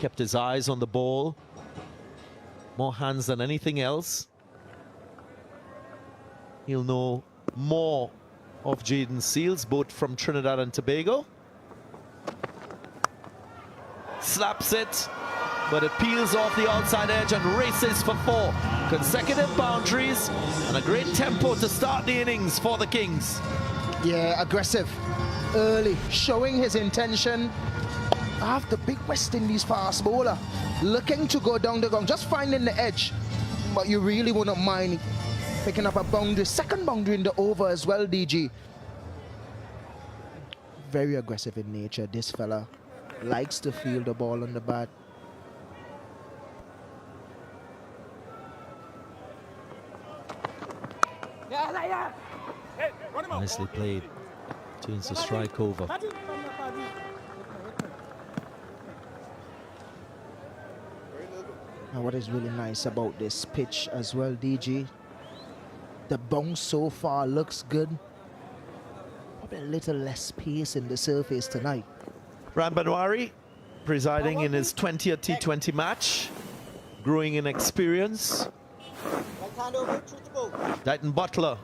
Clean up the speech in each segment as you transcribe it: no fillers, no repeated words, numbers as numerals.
kept his eyes on the ball. More hands than anything else. He'll know more of Jaden Seals, both from Trinidad and Tobago. Slaps it, but it peels off the outside edge and races for 4 consecutive boundaries and a great tempo to start the innings for the Kings. Yeah, aggressive, early, showing his intention. After big West Indies fast bowler, looking to go down the ground, just finding the edge. But you really wouldn't mind picking up a boundary, second boundary in the over as well, DG. Very aggressive in nature, this fella. Likes to feel the ball on the bat. Nicely played. Turns the strike over. Now what is really nice about this pitch as well, DG, the bounce so far looks good. Probably a little less pace in the surface tonight. Ram Banwari presiding in his 20th T20 match, growing in experience. Dighton Butler,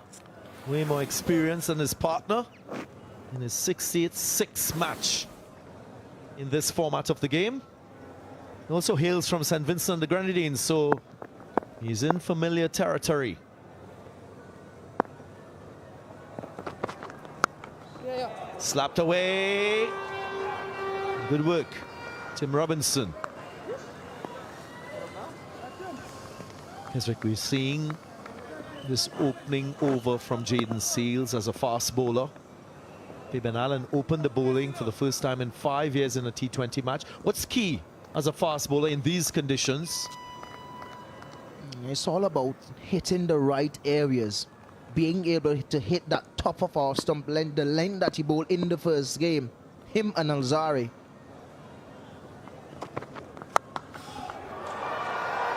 way more experience than his partner in his 68th match in this format of the game. He also hails from St. Vincent and the Grenadines, so he's in familiar territory. Slapped away. Good work, Tim Robinson. As we're seeing this opening over from Jaden Seals as a fast bowler. Fabian Allen opened the bowling for the first time in 5 years in a T20 match. What's key as a fast bowler in these conditions? It's all about hitting the right areas, being able to hit that top of our stump length, the length that he bowled in the first game, him and Alzari.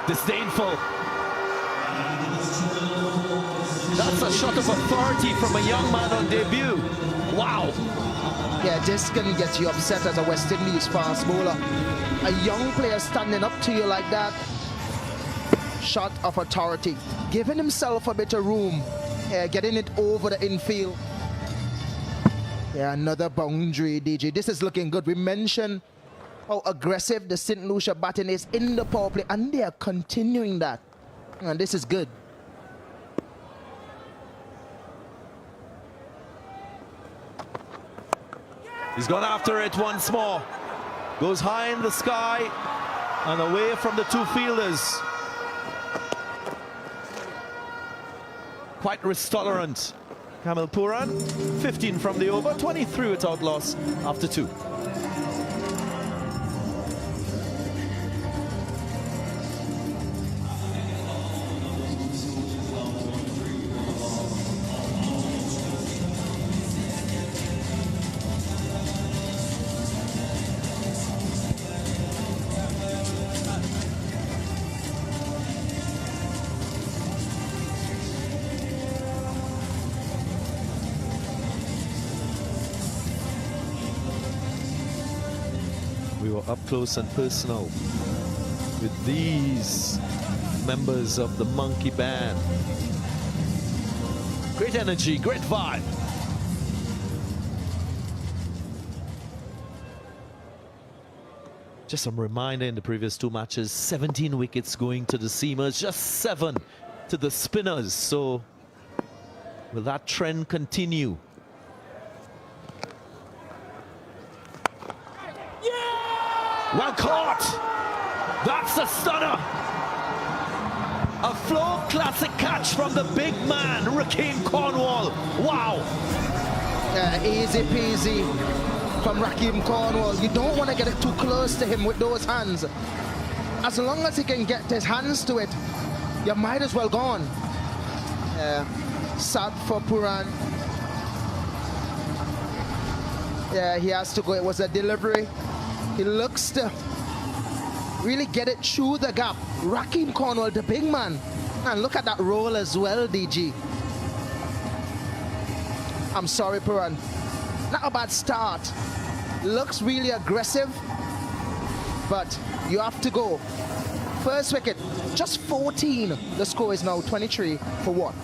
Disdainful. That's a shot of authority from a young man on debut. Wow. Yeah, this can get you upset as a West Indies fast bowler. A young player standing up to you like that. Shot of authority. Giving himself a bit of room. Yeah, getting it over the infield. Yeah, another boundary, DG. This is looking good. We mentioned how aggressive the St. Lucia batting is in the power play, and they are continuing that. And this is good. He's gone after it once more. Goes high in the sky and away from the two fielders. Quite risk tolerant. Kamil Puran, 15 from the over, 23 without loss after 2. We were up close and personal with these members of the Monkey Band. Great energy, great vibe. Just some reminder, in the previous 2 matches, 17 wickets going to the seamers, just 7 to the spinners. So will that trend continue? Well caught! That's a stunner! A floor classic catch from the big man, Rakeem Cornwall. Wow! Easy peasy from Rakeem Cornwall. You don't want to get it too close to him with those hands. As long as he can get his hands to it, you might as well go on. Sad for Puran. Yeah, he has to go. It was a delivery. He looks to really get it through the gap. Rakeem Cornwall, the big man. And look at that roll as well, DG. I'm sorry, Puran. Not a bad start. Looks really aggressive, but You have to go. First wicket, just 14. The score is now 23 for 1.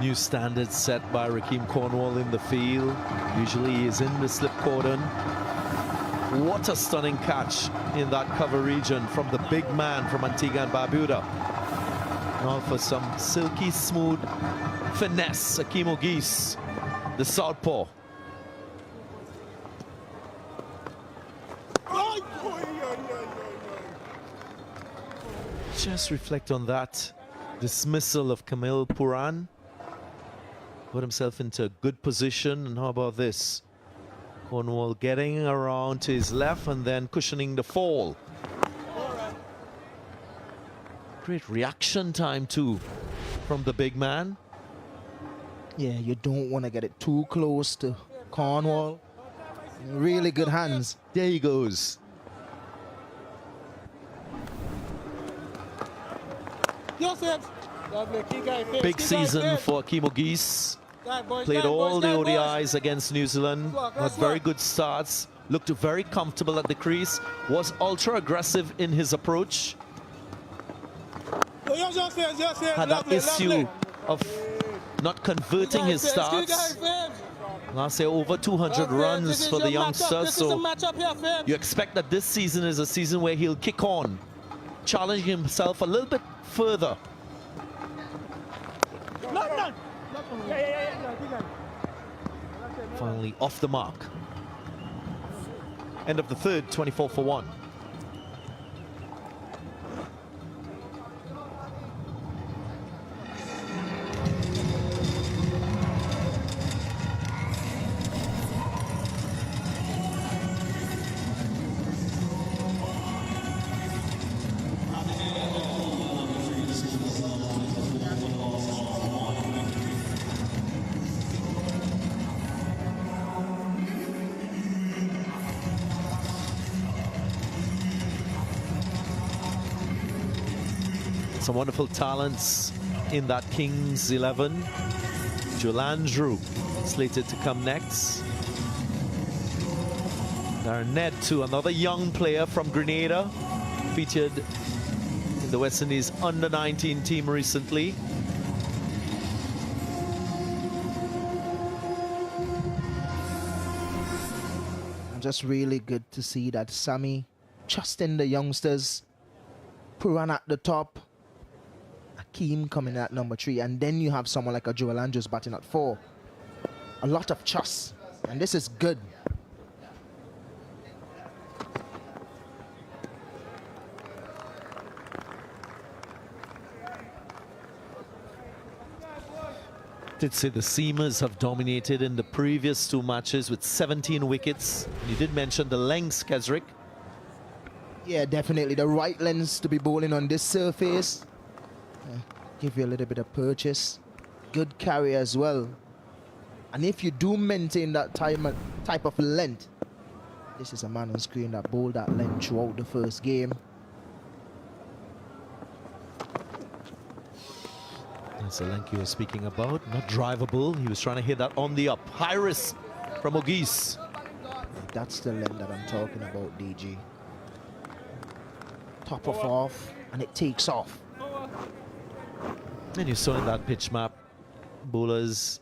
New standards set by Rakeem Cornwall in the field. Usually he is in the slip cordon. What a stunning catch in that cover region from the big man from Antigua and Barbuda. Now for some silky smooth finesse, Akeem Ogis, the southpaw. Just reflect on that dismissal of Camille Puran. Put himself into a good position, and how about this? Cornwall getting around to his left and then cushioning the fall. Great reaction time too from the big man. Yeah, you don't want to get it too close to Cornwall. Really good hands. There he goes. Big season for Akeem Ogis. Played all the ODIs against New Zealand. Had very good starts. Looked very comfortable at the crease. Was ultra aggressive in his approach. Had that issue of not converting his starts. Last year, over 200 runs for the youngster. So you expect that this season is a season where he'll kick on, challenging himself a little bit further. Finally off the mark. End of the third, 24 for 1. Some wonderful talents in that Kings 11. Joel Andrew slated to come next. Darren Ned too, another young player from Grenada, featured in the West Indies under-19 team recently. Just really good to see that Sammy trusting the youngsters. Puran at the top. Akeem coming at number 3, and then you have someone like a Joel Andrews batting at 4. A lot of trust, and this is good. Did say the seamers have dominated in the previous 2 matches with 17 wickets. You did mention the lengths, Kesrick. Yeah, definitely the right lengths to be bowling on this surface. Give you a little bit of purchase. Good carry as well. And if you do maintain that type of length, this is a man on screen that bowled that length throughout the first game. That's the length you were speaking about. Not drivable. He was trying to hit that on the up. High risk from Ogis. That's the length that I'm talking about, DG. Top of off, and it takes off. And you saw in that pitch map, bowlers,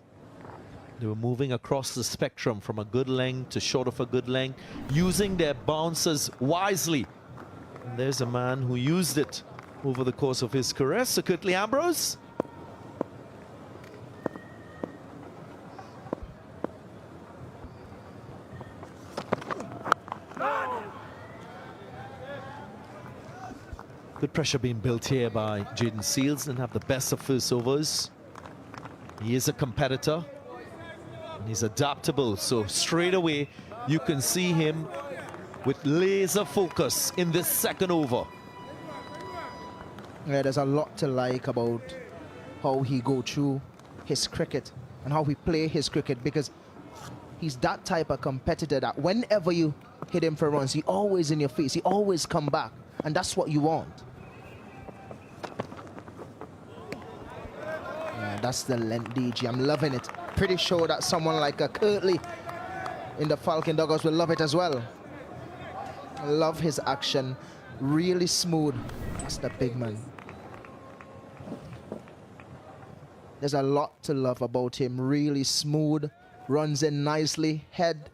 they were moving across the spectrum from a good length to short of a good length, using their bouncers wisely. And there's a man who used it over the course of his career, Sir Curtly Ambrose. Good pressure being built here by Jaden Seals, and have the best of first overs. He is a competitor and he's adaptable, so straight away you can see him with laser focus in this second over. Yeah, there's a lot to like about how he go through his cricket and how he play his cricket, because he's that type of competitor that whenever you hit him for runs, he always in your face, he always come back, and that's what you want. Yeah, that's the length, DG. I'm loving it. Pretty sure that someone like a Kirtley in the Falcon dugout will love it as well. I love his action, really smooth. That's the big man. There's a lot to love about him. Really smooth, runs in nicely, head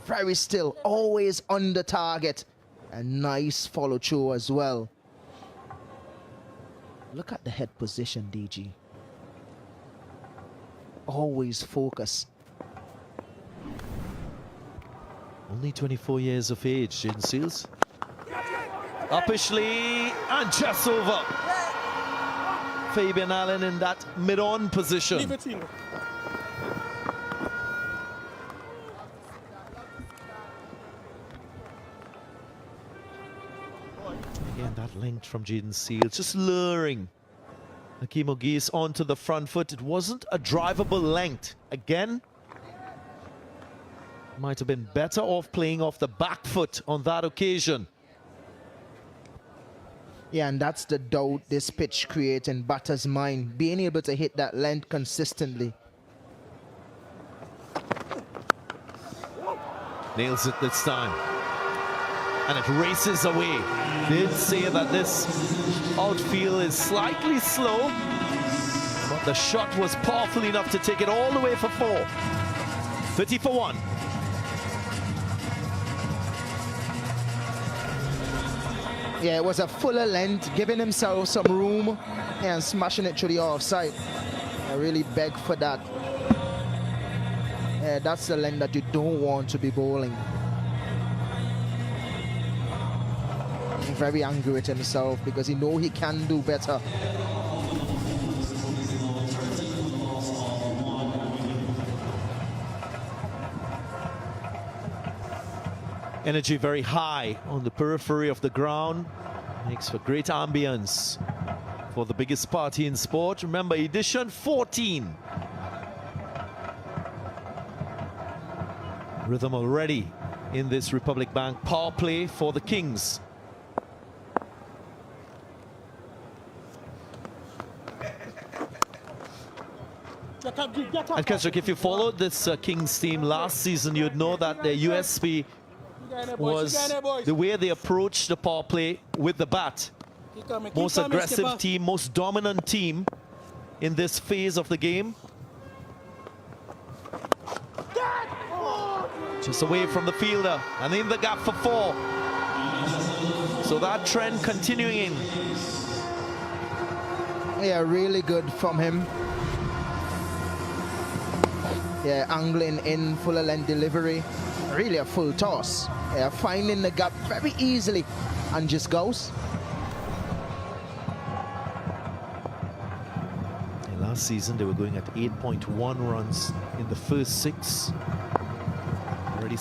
very still, always on the target, and nice follow through as well. Look at the head position, DG. Always focus. Only 24 years of age, Jaden Seals. Uppishly and just over. Fabian Allen in that mid-on position. Again, that length from Jaden Seals, just luring Hakeem Ogis onto the front foot. It wasn't a drivable length. Again, might have been better off playing off the back foot on that occasion. Yeah, and that's the doubt this pitch creates in batter's mind, being able to hit that length consistently. Nails it this time. And it races away. Did say that this outfield is slightly slow, but the shot was powerful enough to take it all the way for 4. 30 for 1. Yeah, it was a fuller length, giving himself some room and smashing it through the offside. I really beg for that. Yeah, that's the length that you don't want to be bowling. Very angry with himself because he know he can do better. Energy very high on the periphery of the ground. Makes for great ambience for the biggest party in sport. Remember, edition 14. Rhythm already in this Republic Bank power play for the Kings. And Keswick, if you followed this Kings team last season, you'd know that their USP was the way they approached the power play with the bat. Most aggressive team, most dominant team in this phase of the game. Just away from the fielder and in the gap for 4. So that trend continuing. Yeah, really good from him. Yeah, angling in, fuller length delivery. Really a full toss. Yeah, finding the gap very easily and just goes. Yeah, last season they were going at 8.1 runs in the first 6. Already